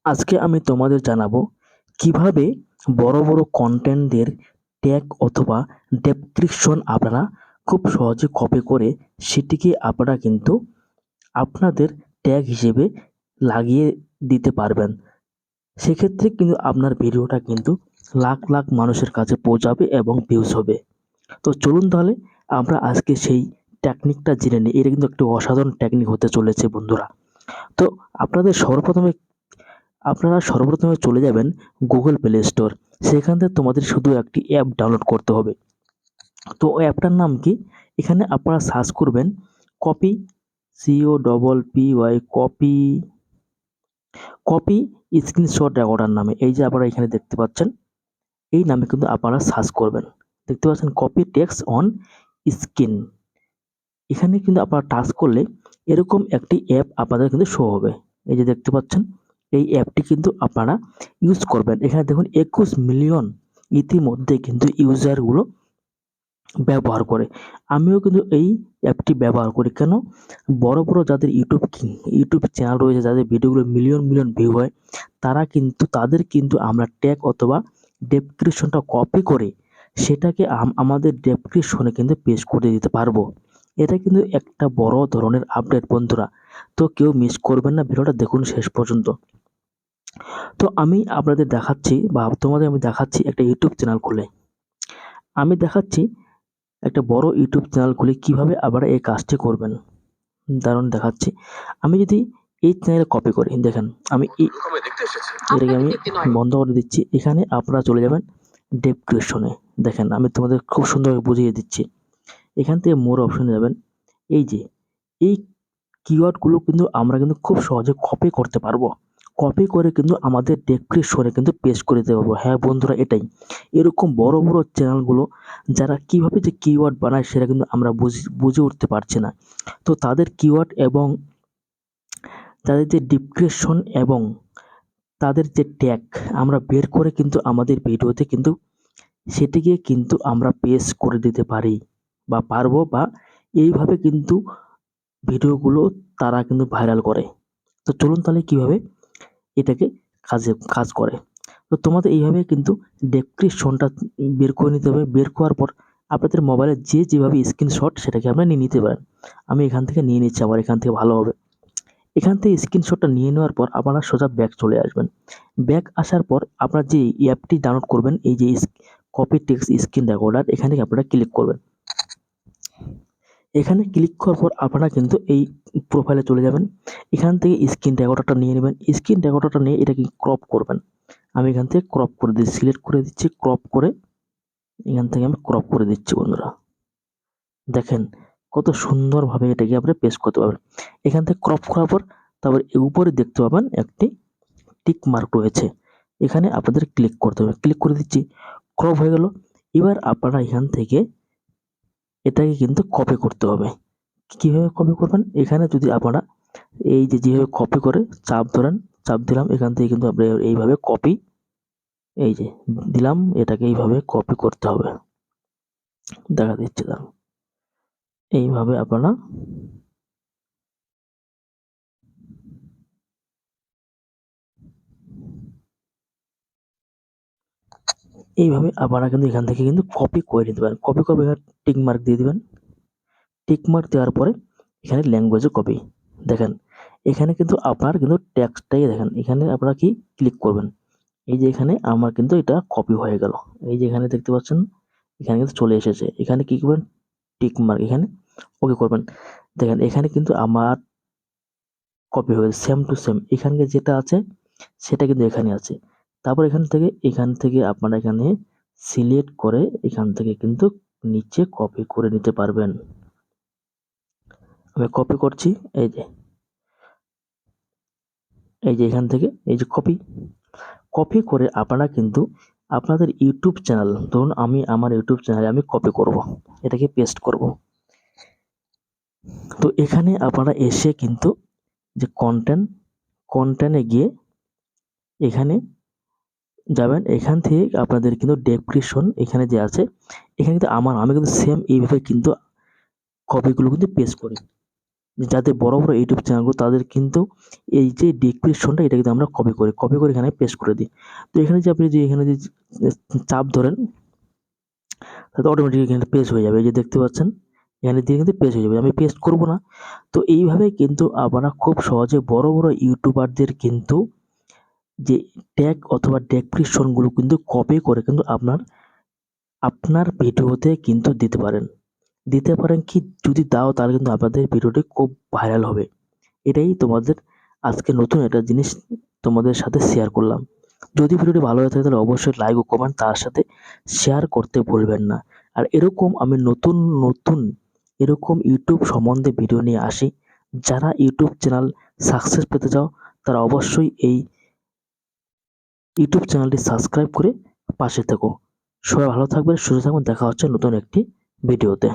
আজকে আমি তোমাদের জানাবো কিভাবে বড় বড় কন্টেন্টদের ট্যাগ অথবা ডেসক্রিপশন আপনারা খুব সহজে কপি করে সেটিকে আপনারা কিন্তু আপনাদের ট্যাগ হিসেবে লাগিয়ে দিতে পারবেন। সেক্ষেত্রে কিন্তু আপনার ভিডিওটা কিন্তু লাখ লাখ মানুষের কাছে পৌঁছাবে এবং ভিউজ হবে। তো চলুন তাহলে আমরা আজকে সেই টেকনিকটা জেনে নিই। এটা কিন্তু একটি অসাধারণ টেকনিক হতে চলেছে বন্ধুরা। তো আপনারা সর্বপ্রথমে চলে যাবেন গুগল প্লে স্টোর। সেখান থেকে তোমাদের শুধু একটি অ্যাপ ডাউনলোড করতে হবে। তো ওই অ্যাপটার নাম কি? এখানে আপনারা সার্চ করবেন copy, COPPY, copy screenshot recorder নামে। এই যে আপনারা এখানে দেখতে পাচ্ছেন, এই নামে কিন্তু আপনারা সার্চ করবেন। দেখতে পাচ্ছেন কপি টেক্সট অন স্ক্রিন। এখানে কিন্তু আপনারা টাচ করলে এরকম একটি অ্যাপ আপনাদের কিন্তু শো হবে। এই যে দেখতে পাচ্ছেন, এই অ্যাপটি কিন্তু আপনারা ইউজ করবেন। এখানে দেখুন 21 মিলিয়ন ইতিমধ্যে কিন্তু ইউজারগুলো ব্যবহার করে। আমিও কিন্তু এই অ্যাপটি ব্যবহার করি। কেন? বড় বড় যাদের ইউটিউব চ্যানেল রয়েছে, যাদের ভিডিওগুলো মিলিয়ন মিলিয়ন ভিউ হয়, তাদের কিন্তু আমরা ট্যাগ অথবা ডেসক্রিপশনটা কপি করে সেটাকে আমাদের ডেসক্রিপশনে কিন্তু পেস্ট করে দিতে পারবো। এটা কিন্তু একটা বড় ধরনের আপডেট বন্ধুরা। তো কেউ মিস করবেন না, ভিডিওটা দেখুন শেষ পর্যন্ত। তো আমি আপনাদের দেখাচ্ছি বা তোমাদের আমি দেখাচ্ছি একটা ইউটিউব চ্যানেল খুলে। আমি দেখাচ্ছি একটা বড় ইউটিউব চ্যানেল খুলে কিভাবে আপনারা এই কাজটি করবেন। দারুণ দেখাচ্ছি। আমি যদি এই চ্যানেলে কপি করি, দেখেন আমি এটাকে আমি বন্ধ করে দিচ্ছি। এখানে আপনারা চলে যাবেন ডেসক্রিপশনে। দেখেন আমি তোমাদের খুব সুন্দরভাবে বুঝিয়ে দিচ্ছি। এখান থেকে মোর অপশনে যাবেন। এই যে এই কিওয়ার্ডগুলো কিন্তু আমরা কিন্তু খুব সহজে কপি করতে পারবো। কপি করে কিন্তু আমাদের ডেসক্রিপশনে কিন্তু পেস্ট করে দিতে পারবো। হ্যাঁ বন্ধুরা, এটাই। এরকম বড় বড় চ্যানেলগুলো যারা কিভাবে যে কিওয়ার্ড বানায় সেটা কিন্তু আমরা বুঝে উঠতে পারছি না। তো তাদের কিওয়ার্ড এবং তাদের যে ডেসক্রিপশন এবং তাদের যে ট্যাগ আমরা বের করে কিন্তু আমাদের ভিডিওতে কিন্তু সেটিকে কিন্তু আমরা পেস্ট করে দিতে পারি বা পারবো, বা এইভাবে কিন্তু ভিডিওগুলো তারা কিন্তু ভাইরাল করে। তো চলুন তাহলে কিভাবে এটাকে কাজ করে। তো তোমাদের এইভাবে কিন্তু ডেসক্রিপশনটা বের করে নিতে হবে। বের করার পর আপনাদের মোবাইলে যেভাবে স্ক্রিনশট সেটাকে আপনারা নিয়ে নিতে পারেন। আমি এখান থেকে নিয়ে নিচ্ছি, আমার এখান থেকে ভালো হবে। এখান থেকে স্ক্রিনশটটা নিয়ে নেওয়ার পর আপনারা সোজা ব্যাক চলে আসবেন। ব্যাক আসার পর আপনারা যে অ্যাপটি ডাউনলোড করবেন, এই যে কপি টেক্সট স্ক্রিন রেকর্ডার, এখানে আপনারা ক্লিক করবেন। এখানে ক্লিক করার পর আপনারা কিন্তু এই প্রোফাইলে চলে যাবেন। এখান থেকে স্ক্রিন রেকর্ডারটা নিয়ে নেবেন। স্ক্রিন রেকর্ডারটা নিয়ে এটাকে ক্রপ করবেন। আমি এখান থেকে ক্রপ করে দিচ্ছি, সিলেক্ট করে দিচ্ছি, ক্রপ করে এখান থেকে আমি ক্রপ করে দিচ্ছি বন্ধুরা। দেখেন কত সুন্দরভাবে এটাকে আপনি পেস্ট করতে পারবেন। এখান থেকে ক্রপ করার পর তারপর উপরে দেখতে পাবেন একটি টিক মার্ক রয়েছে। এখানে আপনাদের ক্লিক করতে হবে। ক্লিক করে দিচ্ছি, ক্রপ হয়ে গেল। এবার আপনারা এখান থেকে এটাকে কিন্তু কপি করতে হবে। কিভাবে কপি করবেন? এখানে যদি আপনারা এই যে যেভাবে কপি করে চাপ ধরেন, চাপ দিলাম, এখান থেকে কিন্তু আপনি এইভাবে কপি, এই যে দিলাম, এটাকে এইভাবে কপি করতে হবে। দেখা দিচ্ছে, দাঁড়ান। এইভাবে আপনারা কিন্তু এখান থেকে কিন্তু কপি করে নিতে পারেন। কপি করবে, এখানে টিক মার্ক দিয়ে দিবেন। টিক মার্ক দেওয়ার পরে এখানে ল্যাঙ্গুয়েজে কপি। দেখেন এখানে কিন্তু আপনার কিন্তু টেক্সটটাই দেখেন। এখানে আপনারা কি ক্লিক করবেন, এই যে এখানে আমার কিন্তু এটা কপি হয়ে গেল। এই যে এখানে দেখতে পাচ্ছেন, এখানে কিন্তু চলে এসেছে। এখানে কি করবেন? টিক মার্ক এখানে ওকে করবেন। দেখেন এখানে কিন্তু আমার কপি হয়েছে সেম টু সেম। এখানে যেটা আছে সেটা কিন্তু এখানে আছে। তারপর এখান থেকে আপনারা এখানে সিলেক্ট করে এখান থেকে কিন্তু নিচে কপি করে নিতে পারবেন। আমি কপি করছি, এই যে এখান থেকে এই যে কপি করে আপনারা কিন্তু আপনাদের ইউটিউব চ্যানেল, ধরুন আমি আমার ইউটিউব চ্যানেলে আমি কপি করব, এটাকে পেস্ট করব। তো এখানে আপনারা এসে কিন্তু যে কন্টেন্টে গিয়ে এখানে যাবেন। এখান থেকে আপনাদের কিন্তু ডেসক্রিপশন এখানে যে আছে, এখানে কিন্তু আমি কিন্তু সেম এইভাবে কিন্তু কপিগুলো কিন্তু পেস্ট করি। যাদের বড় বড় ইউটিউব চ্যানেলগুলো তাদের কিন্তু এই যে ডেসক্রিপশনটা এটা কিন্তু আমরা কপি করে এখানে পেস্ট করে দিই। তো এখানে যে আপনি যে এখানে যে চাপ ধরেন তাতে অটোমেটিক এখানে পেস্ট হয়ে যাবে। এই যে দেখতে পাচ্ছেন এখানে দিয়ে কিন্তু পেস্ট হয়ে যাবে। আমি পেস্ট করব না। তো এইভাবে কিন্তু আপনারা খুব সহজে বড় বড় ইউটিউবারদের কিন্তু যে ট্যাগ অথবা ডেসক্রিপশনগুলো কিন্তু কপি করে কিন্তু আপনার ভিডিওতে কিন্তু দিতে পারেন কি যদি দাও তাহলে কিন্তু আপনাদের ভিডিওটি খুব ভাইরাল হবে। এটাই তোমাদের আজকে নতুন একটা জিনিস তোমাদের সাথে শেয়ার করলাম। যদি ভিডিওটি ভালো হয়ে থাকে তাহলে অবশ্যই লাইক ও কমেন্ট তার সাথে শেয়ার করতে ভুলবেন না। আর এরকম আমি নতুন এরকম ইউটিউব সম্বন্ধে ভিডিও নিয়ে আসি। যারা ইউটিউব চ্যানেল সাকসেস পেতে চাও তারা অবশ্যই এই ইউটিউব চ্যানেলটি সাবস্ক্রাইব করে পাশে থেকো। সবাই ভালো থাকবেন, সুস্থ থাকবেন। দেখা হচ্ছে নতুন একটি ভিডিওতে।